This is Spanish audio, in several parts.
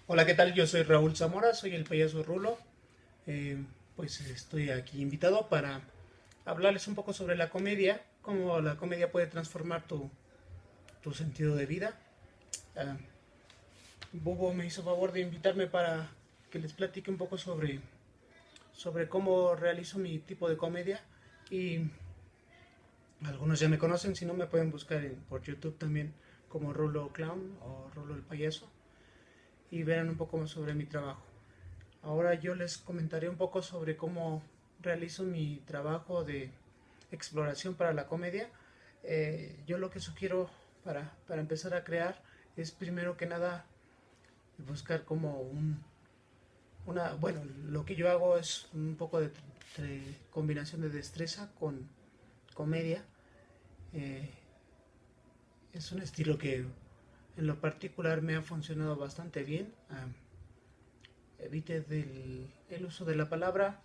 Hola, ¿qué tal? Yo soy Raúl Zamora, soy el payaso Rulo. Eh, pues estoy aquí invitado para hablarles un poco sobre la comedia, cómo la comedia puede transformar tu sentido de vida. Ah, Bubo me hizo favor de invitarme para que les platique un poco sobre cómo realizo mi tipo de comedia y algunos ya me conocen, si no me pueden buscar por YouTube también como Rulo Clown o Rulo el Payaso y verán un poco más sobre mi trabajo. Ahora yo les comentaré un poco sobre cómo realizo mi trabajo de exploración para la comedia. Yo lo que sugiero para empezar a crear es primero que nada buscar como bueno, lo que yo hago es un poco de combinación de destreza con comedia. Eh, es un estilo que en lo particular me ha funcionado bastante bien. Evite el uso de la palabra,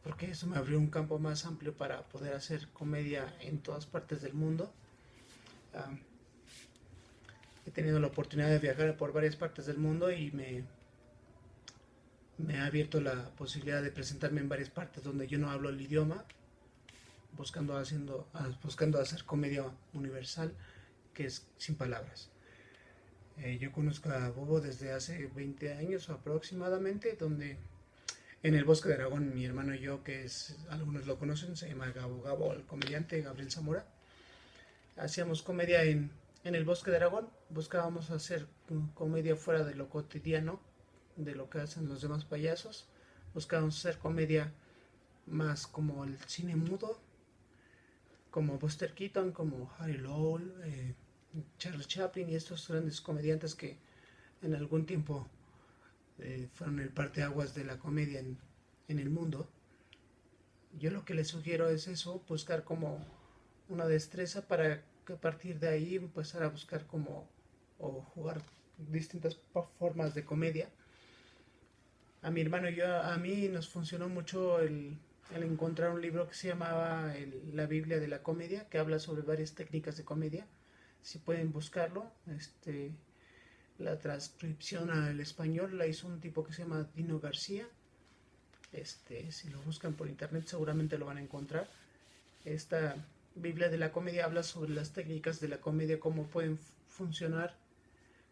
porque eso me abrió un campo más amplio para poder hacer comedia en todas partes del mundo. Ah, He tenido la oportunidad de viajar por varias partes del mundo y me ha abierto la posibilidad de presentarme en varias partes donde yo no hablo el idioma, buscando hacer comedia universal que es sin palabras. Yo conozco a Bobo desde hace 20 años aproximadamente, donde en el Bosque de Aragón mi hermano y yo, algunos lo conocen, se llama Gabo Gabo, el comediante Gabriel Zamora, hacíamos comedia en el Bosque de Aragón, buscábamos hacer comedia fuera de lo cotidiano, de lo que hacen los demás payasos, buscábamos hacer comedia más como el cine mudo, como Buster Keaton, como Harry Lowell, Charles Chaplin y estos grandes comediantes que en algún tiempo fueron el parteaguas de la comedia en el mundo. Yo lo que les sugiero es eso, buscar como una destreza para que a partir de ahí empezar a buscar como o jugar distintas formas de comedia. A mi hermano y yo, a mí nos funcionó mucho el encontrar un libro que se llamaba La Biblia de la Comedia, que habla sobre varias técnicas de comedia. Si pueden buscarlo, la transcripción al español la hizo un tipo que se llama Dino García. Si lo buscan por internet seguramente lo van a encontrar. Esta Biblia de la Comedia habla sobre las técnicas de la comedia, cómo pueden funcionar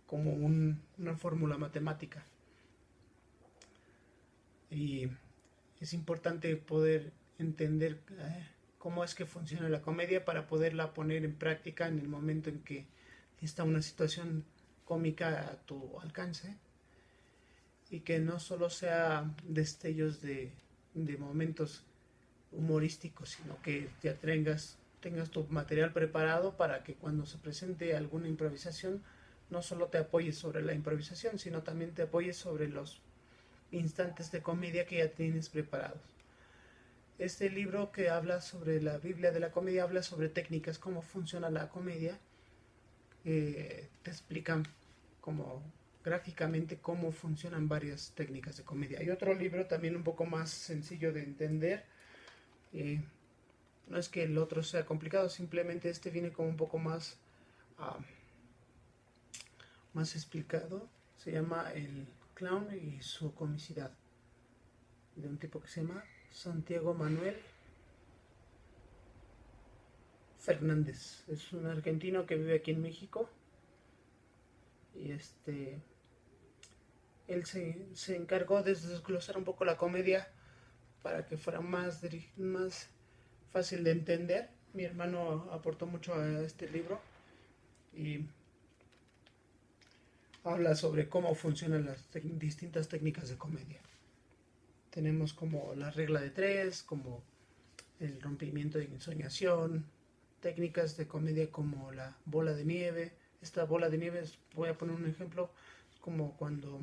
como una fórmula matemática. Y es importante poder entender cómo es que funciona la comedia para poderla poner en práctica en el momento en que está una situación cómica a tu alcance y que no solo sea destellos de momentos humorísticos, sino que ya tengas tu material preparado para que cuando se presente alguna improvisación no solo te apoyes sobre la improvisación, sino también te apoyes sobre los instantes de comedia que ya tienes preparados. Este libro que habla sobre la Biblia de la comedia habla sobre técnicas, cómo funciona la comedia, te explican como gráficamente cómo funcionan varias técnicas de comedia. Hay otro libro también un poco más sencillo de entender. eh, no es que el otro sea complicado, simplemente este viene como un poco uh, más explicado. Se llama El clown y su comicidad, de un tipo que se llama Santiago Manuel Fernández. Es un argentino que vive aquí en México y él se encargó de desglosar un poco la comedia para que fuera más fácil de entender. Mi hermano aportó mucho a este libro y habla sobre cómo funcionan las distintas técnicas de comedia. Tenemos como la regla de tres, como el rompimiento de ensoñación, técnicas de comedia como la bola de nieve. Esta bola de nieve, voy a poner un ejemplo, como cuando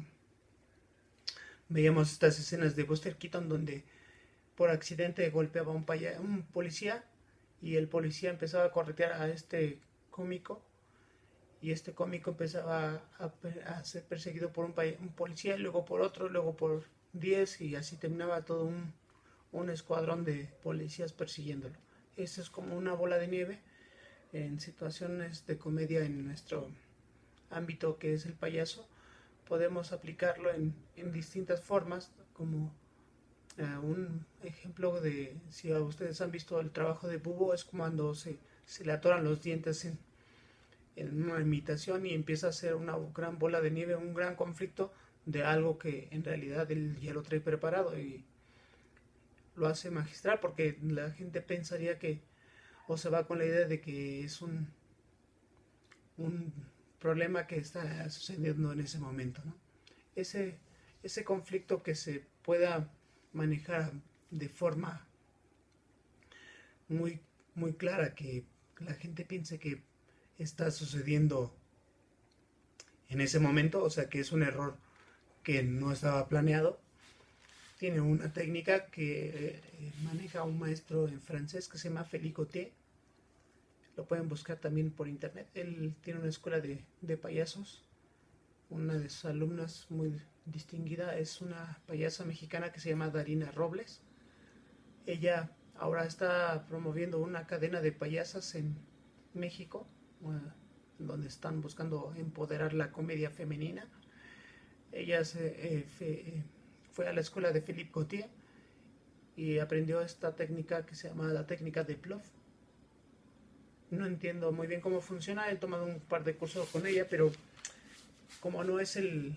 veíamos estas escenas de Buster Keaton donde por accidente golpeaba a un policía y el policía empezaba a corretear a este cómico y este cómico empezaba a ser perseguido por un policía, luego por otro, luego por 10 y así terminaba todo un escuadrón de policías persiguiéndolo. Eso es como una bola de nieve en situaciones de comedia en nuestro ámbito que es el payaso. podemos aplicarlo en distintas formas, como un ejemplo de, si ustedes han visto el trabajo de Bubo, es cuando se le atoran los dientes en una imitación y empieza a hacer una gran bola de nieve, un gran conflicto de algo que en realidad él ya lo trae preparado y lo hace magistral, porque la gente pensaría que, o se va con la idea de que es un problema que está sucediendo en ese momento, ¿no? Ese, ese conflicto que se pueda manejar de forma muy, muy clara, que la gente piense que está sucediendo en ese momento, o sea que es un error que no estaba planeado. Tiene una técnica que maneja un maestro en francés que se llama Félix Gautier. Lo pueden buscar también por internet. Él tiene una escuela de payasos. Una de sus alumnas muy distinguida es una payasa mexicana que se llama Darina Robles. Ella ahora está promoviendo una cadena de payasas en México, donde están buscando empoderar la comedia femenina. Ella fue a la escuela de Philippe Gautier y aprendió esta técnica que se llama la técnica de bluff. No entiendo muy bien cómo funciona, he tomado un par de cursos con ella, pero como no es el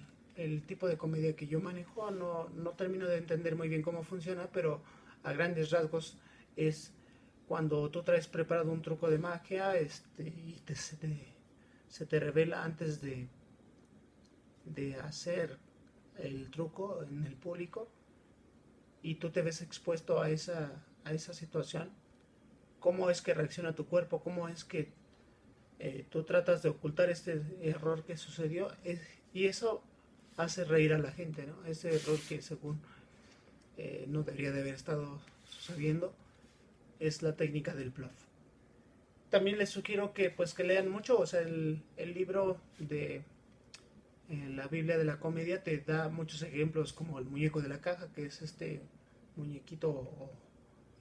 tipo de comedia que yo manejo, no termino de entender muy bien cómo funciona, pero a grandes rasgos es cuando tú traes preparado un truco de magia y se te revela antes de hacer el truco en el público y tú te ves expuesto a esa situación, cómo es que reacciona tu cuerpo, cómo es que tú tratas de ocultar este error que sucedió, y eso hace reír a la gente, ¿no? Ese error que según no debería de haber estado sucediendo es la técnica del bluff. También les sugiero que pues que lean mucho, o sea, el libro de la Biblia de la comedia te da muchos ejemplos, como el muñeco de la caja, que es este muñequito.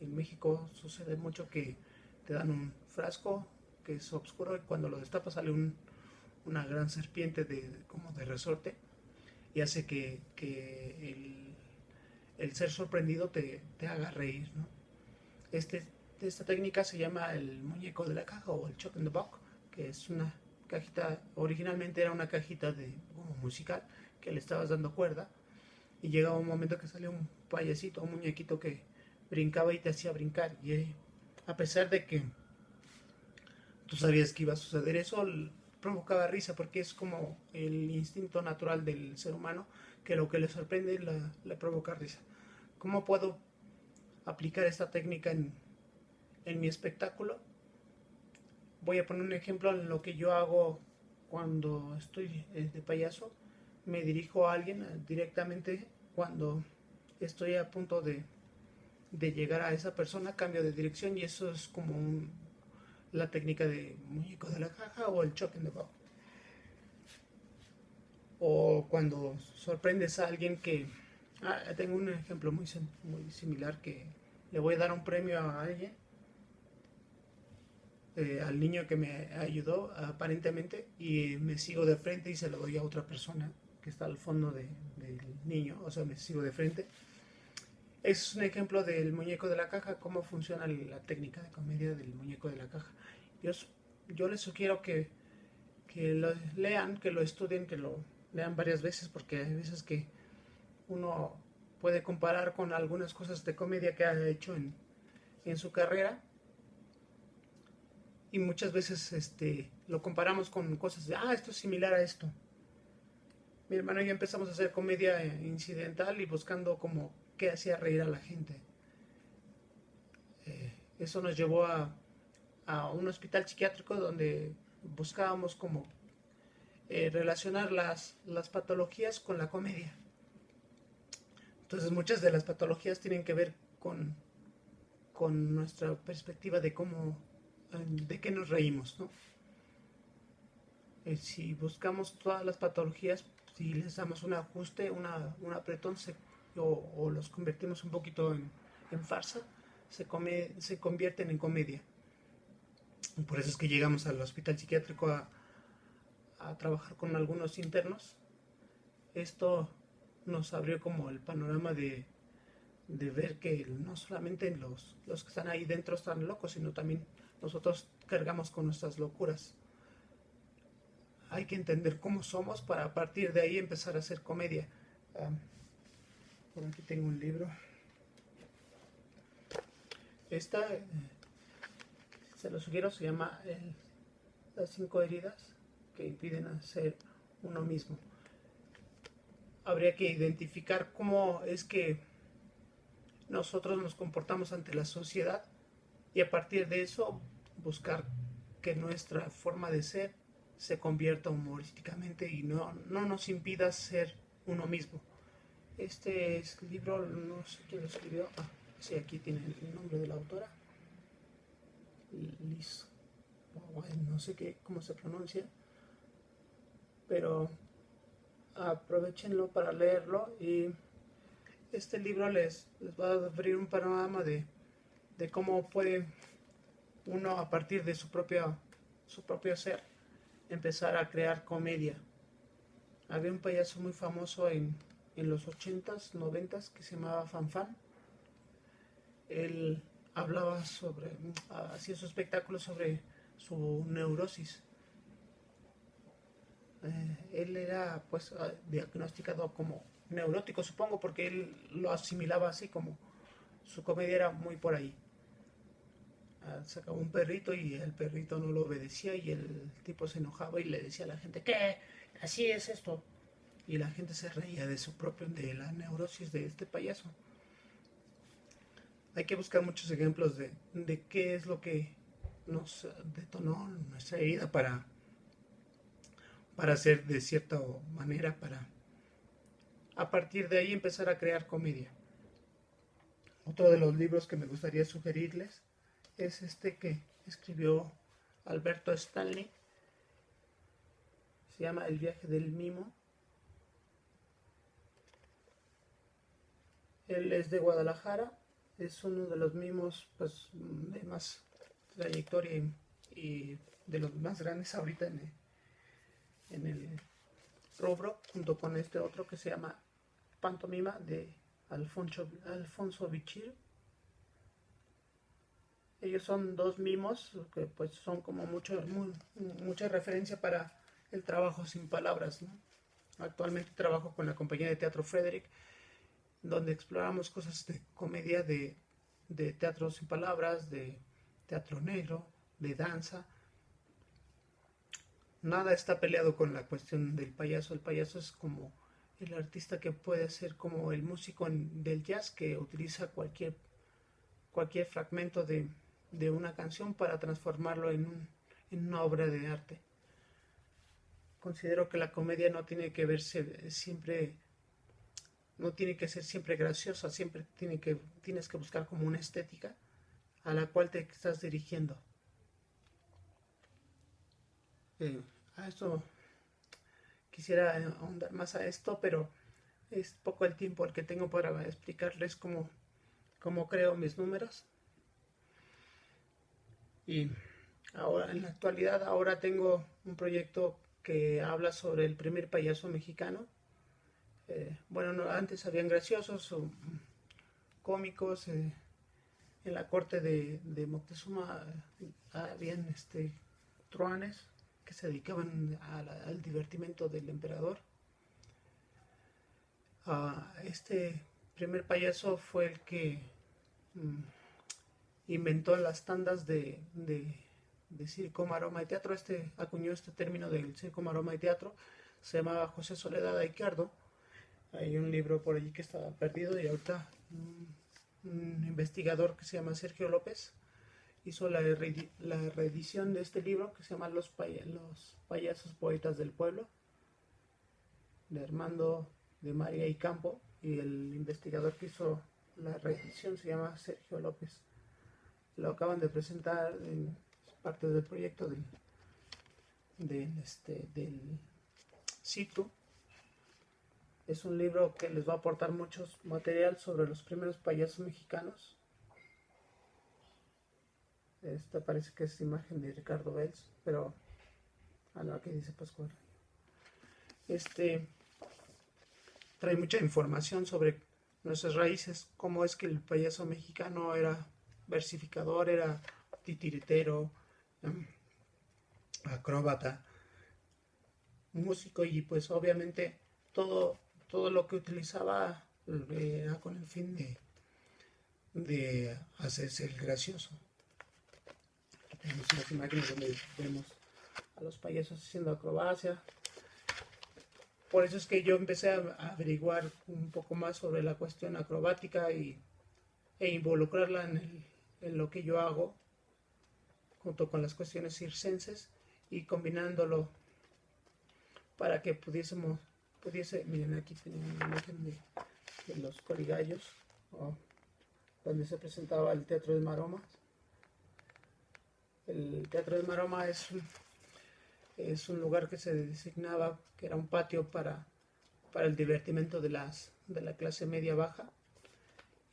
En México sucede mucho que te dan un frasco que es oscuro y cuando lo destapas sale una gran serpiente como de resorte y hace que el ser sorprendido te haga reír, ¿no? Esta técnica se llama el muñeco de la caja o el Chuck in the Box, que es una cajita, originalmente era una cajita como musical que le estabas dando cuerda y llegaba un momento que salió un payasito, un muñequito que brincaba y te hacía brincar, y a pesar de que tú sabías que iba a suceder eso, provocaba risa porque es como el instinto natural del ser humano, que lo que le sorprende le provoca risa. ¿Cómo puedo aplicar esta técnica en mi espectáculo? Voy a poner un ejemplo en lo que yo hago cuando estoy de payaso. Me dirijo a alguien directamente cuando estoy a punto de llegar a esa persona, cambio de dirección, y eso es como la técnica de muñeco de la caja o el Chuck in the Box. O cuando sorprendes a alguien que... tengo un ejemplo muy similar, que le voy a dar un premio a alguien, al niño que me ayudó aparentemente, y me sigo de frente y se lo doy a otra persona que está al fondo del niño, o sea, me sigo de frente. Es un ejemplo del muñeco de la caja, cómo funciona la técnica de comedia del muñeco de la caja. Yo les sugiero que lo lean, que lo estudien, que lo lean varias veces, porque hay veces que uno puede comparar con algunas cosas de comedia que ha hecho en su carrera, y muchas veces lo comparamos con cosas de, esto es similar a esto. Mi hermano y yo empezamos a hacer comedia incidental y buscando como qué hacía reír a la gente. Eso nos llevó a un hospital psiquiátrico donde buscábamos como relacionar las patologías con la comedia. Entonces muchas de las patologías tienen que ver con nuestra perspectiva de de qué nos reímos, ¿no? Si buscamos todas las patologías, si les damos un ajuste, un apretón, o los convertimos un poquito en farsa, se convierten en comedia. Por eso es que llegamos al hospital psiquiátrico a trabajar con algunos internos Esto nos abrió como el panorama de ver que no solamente los que están ahí dentro están locos, sino también nosotros cargamos con nuestras locuras. Hay que entender cómo somos para a partir de ahí empezar a hacer comedia. Um, por aquí tengo un libro. Esta, se lo sugiero, se llama Las 5 heridas que impiden ser uno mismo. Habría que identificar cómo es que nosotros nos comportamos ante la sociedad y a partir de eso buscar que nuestra forma de ser se convierta humorísticamente y no nos impida ser uno mismo. Este es el libro, no sé quién lo escribió. Sí, aquí tiene el nombre de la autora. Liz. No sé cómo se pronuncia. Pero aprovechenlo para leerlo y este libro les va a abrir un panorama de cómo puede uno a partir de su propio ser empezar a crear comedia. Había un payaso muy famoso en los 80s, 90s que se llamaba Fanfan. Él hablaba hacía su espectáculo sobre su neurosis. Él era pues diagnosticado como neurótico, supongo, porque él lo asimilaba así, como su comedia era muy por ahí. Sacaba un perrito y el perrito no lo obedecía y el tipo se enojaba y le decía a la gente, ¿qué? Así es esto. Y la gente se reía de la neurosis de este payaso. Hay que buscar muchos ejemplos de qué es lo que nos detonó nuestra herida para hacer de cierta manera, para a partir de ahí empezar a crear comedia. Otro de los libros que me gustaría sugerirles es este que escribió Alberto Stanley. Se llama El viaje del mimo. Él es de Guadalajara. Es uno de los mimos pues, de más trayectoria y de los más grandes ahorita en el rubro, junto con este otro que se llama Pantomima de Alfonso Bichir. Ellos son dos mimos que pues son como mucha referencia para el trabajo sin palabras, ¿no? Actualmente trabajo con la compañía de teatro Frederick, donde exploramos cosas de comedia, de teatro sin palabras, de teatro negro, de danza. Nada está peleado con la cuestión del payaso. El payaso es como el artista que puede ser como el músico del jazz que utiliza cualquier fragmento de una canción para transformarlo en una obra de arte. Considero que la comedia no tiene que verse siempre, no tiene que ser siempre graciosa, siempre tienes que buscar como una estética a la cual te estás dirigiendo. A esto quisiera ahondar más a esto, pero es poco el tiempo el que tengo para explicarles cómo creo mis números. Y ahora, en la actualidad, ahora tengo un proyecto que habla sobre el primer payaso mexicano. Antes habían graciosos o cómicos. En la corte de Moctezuma habían truanes que se dedicaban al divertimento del emperador. Este primer payaso fue el que inventó las tandas de circo, maroma y teatro. Acuñó este término del circo, maroma y teatro. Se llamaba José Soledad Aicardo. Hay un libro por allí que estaba perdido y ahorita un investigador que se llama Sergio López hizo la reedición de este libro que se llama Los payasos poetas del pueblo, de Armando de María y Campo, y el investigador que hizo la reedición se llama Sergio López. Lo acaban de presentar en parte del proyecto del CITU. Es un libro que les va a aportar mucho material sobre los primeros payasos mexicanos. Esta parece que es imagen de Ricardo Bells, pero aquí dice Pascual. trae mucha información sobre nuestras raíces, cómo es que el payaso mexicano era versificador, era titiritero, acróbata, músico, y pues obviamente todo lo que utilizaba era con el fin de hacerse el gracioso. Aquí tenemos unas imágenes donde vemos a los payasos haciendo acrobacia. Por eso es que yo empecé a averiguar un poco más sobre la cuestión acrobática e involucrarla en lo que yo hago, junto con las cuestiones circenses, y combinándolo para que miren, aquí tenía una imagen de los coligallos, donde se presentaba el Teatro de Maromas. El Teatro de Maroma es un lugar que se designaba, que era un patio para el divertimento de la clase media baja,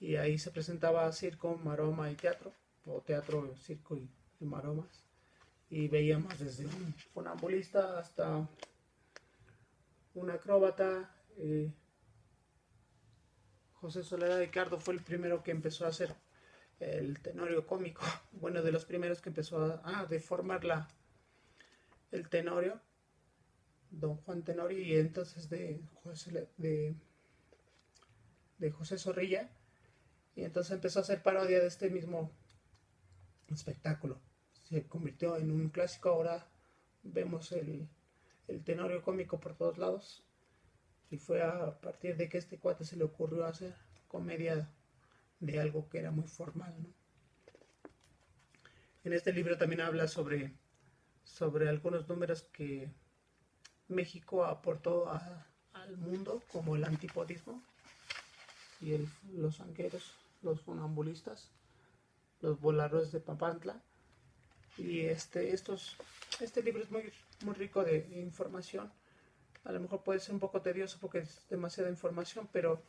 y ahí se presentaba circo, maroma y teatro, o teatro, circo y maromas, y veíamos desde un funambulista hasta un acróbata. José Soledad Ricardo fue el primero que empezó a hacer el tenorio cómico, bueno, de los primeros que empezó a deformar el tenorio, don Juan Tenorio, y entonces de José Zorrilla, y entonces empezó a hacer parodia de este mismo espectáculo. Se convirtió en un clásico. Ahora vemos el tenorio cómico por todos lados, y fue a partir de que este cuate se le ocurrió hacer comedia de algo que era muy formal, ¿no? En este libro también habla sobre algunos números que México aportó al mundo, como el antipodismo y los anqueros, los funambulistas, los voladores de Papantla. Y este libro es muy rico de información. A lo mejor puede ser un poco tedioso porque es demasiada información, pero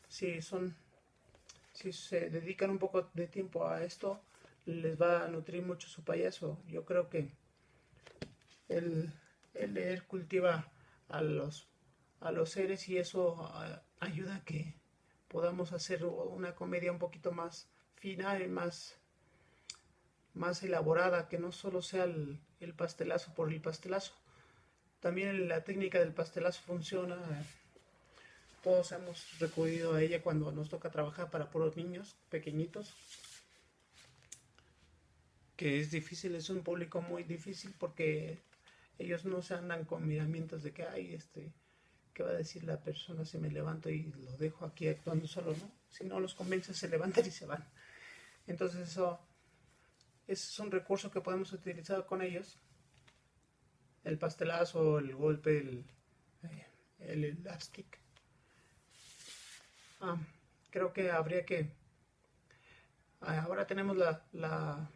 si se dedican un poco de tiempo a esto, les va a nutrir mucho su payaso. Yo creo que el leer cultiva a los seres, y eso ayuda a que podamos hacer una comedia un poquito más fina y más elaborada, que no solo sea el pastelazo por el pastelazo. También la técnica del pastelazo funciona. Todos hemos recurrido a ella cuando nos toca trabajar para puros niños pequeñitos, que es difícil, es un público muy difícil, porque ellos no se andan con miramientos de que ¿qué va a decir la persona si me levanto y lo dejo aquí actuando solo? ¿No? Si no los convences, se levantan y se van. Entonces eso es un recurso que podemos utilizar con ellos. El pastelazo, el golpe, el elastic. Creo que habría que... Ahora tenemos la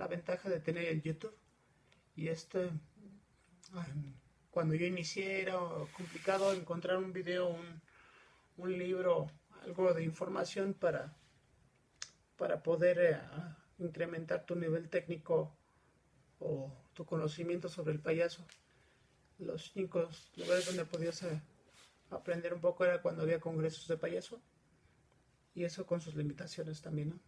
ventaja de tener el YouTube, y cuando yo inicié era complicado encontrar un video, un libro, algo de información para poder incrementar tu nivel técnico o tu conocimiento sobre el payaso. Los únicos lugares donde podías aprender un poco era cuando había congresos de payaso, y eso con sus limitaciones también, ¿no?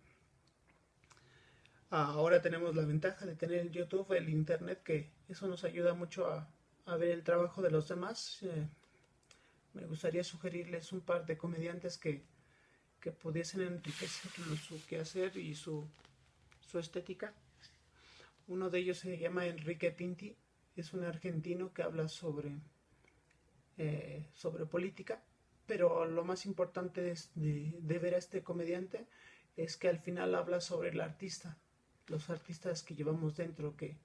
Ahora tenemos la ventaja de tener el YouTube, el internet, que eso nos ayuda mucho a ver el trabajo de los demás. Me gustaría sugerirles un par de comediantes que pudiesen enriquecer su quehacer y su estética. Uno de ellos se llama Enrique Pinti, es un argentino que habla sobre política, pero lo más importante de ver a este comediante es que al final habla sobre el artista, los artistas que llevamos dentro, que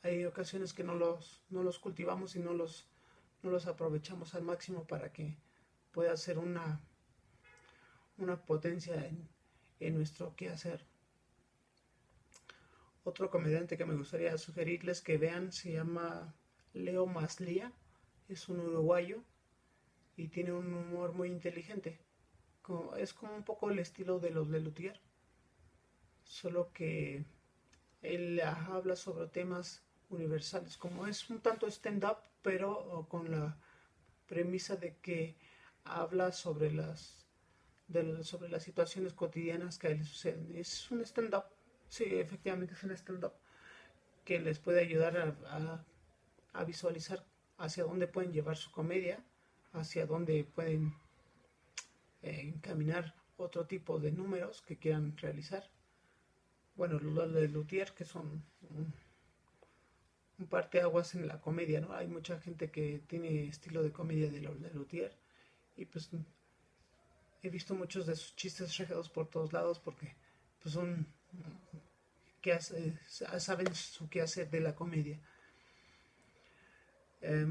hay ocasiones que no los cultivamos y no los aprovechamos al máximo para que pueda ser una potencia en nuestro quehacer. Otro comediante que me gustaría sugerirles que vean se llama Leo Maslía, es un uruguayo y tiene un humor muy inteligente. Es como un poco el estilo de los Lelutier, solo que él habla sobre temas universales, como es un tanto stand-up, pero con premisa de que habla sobre sobre las situaciones cotidianas que a él le suceden. Es un stand-up, sí, efectivamente es un stand-up que les puede ayudar a visualizar hacia dónde pueden llevar su comedia, hacia dónde pueden encaminar otro tipo de números que quieran realizar. Bueno, los de Luthier, que son un parteaguas en la comedia, ¿no? Hay mucha gente que tiene estilo de comedia de los de Luthier, y pues he visto muchos de sus chistes regados por todos lados porque pues son que saben su qué hacer de la comedia. Eh,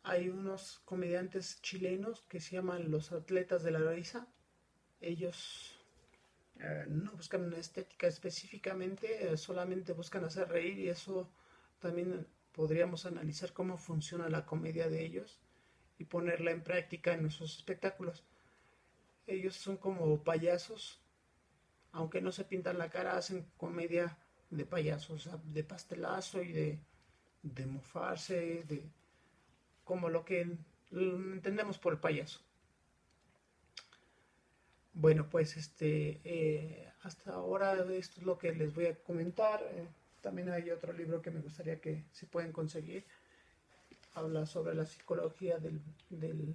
Hay unos comediantes chilenos que se llaman los atletas de la risa. Ellos no buscan una estética específicamente, solamente buscan hacer reír, y eso también podríamos analizar cómo funciona la comedia de ellos y ponerla en práctica en nuestros espectáculos. Ellos son como payasos, aunque no se pintan la cara, hacen comedia de payasos, o sea, de pastelazo y de mofarse, de como lo que entendemos por el payaso. Bueno, pues hasta ahora esto es lo que les voy a comentar. También hay otro libro que me gustaría que se pueden conseguir. Habla sobre la psicología del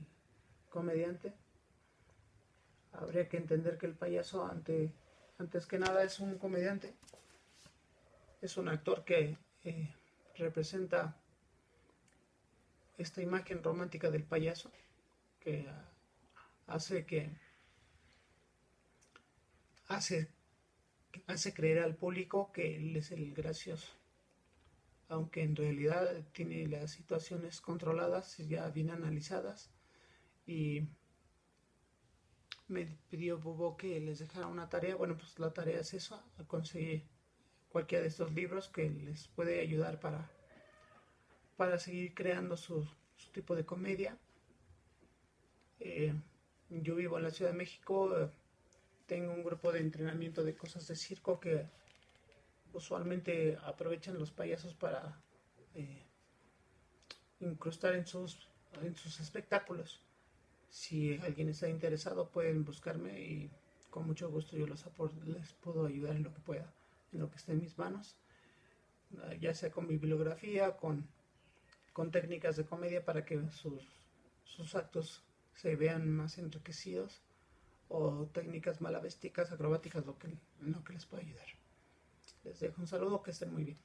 comediante. Habría que entender que el payaso antes que nada es un comediante. Es un actor que representa esta imagen romántica del payaso que hace que hace, hace creer al público que él es el gracioso, aunque en realidad tiene las situaciones controladas, ya bien analizadas. Y me pidió Bobo que les dejara una tarea. Bueno, pues la tarea es eso, conseguir cualquiera de estos libros que les puede ayudar para seguir creando su tipo de comedia. Yo vivo en la Ciudad de México, tengo un grupo de entrenamiento de cosas de circo que usualmente aprovechan los payasos para eh, incrustar en sus espectáculos. Si alguien está interesado, pueden buscarme y con mucho gusto yo les puedo ayudar en lo que pueda, en lo que esté en mis manos, ya sea con bibliografía, con técnicas de comedia para que sus actos se vean más enriquecidos, o técnicas malavésticas, acrobáticas, en lo que les pueda ayudar. Les dejo un saludo, que estén muy bien.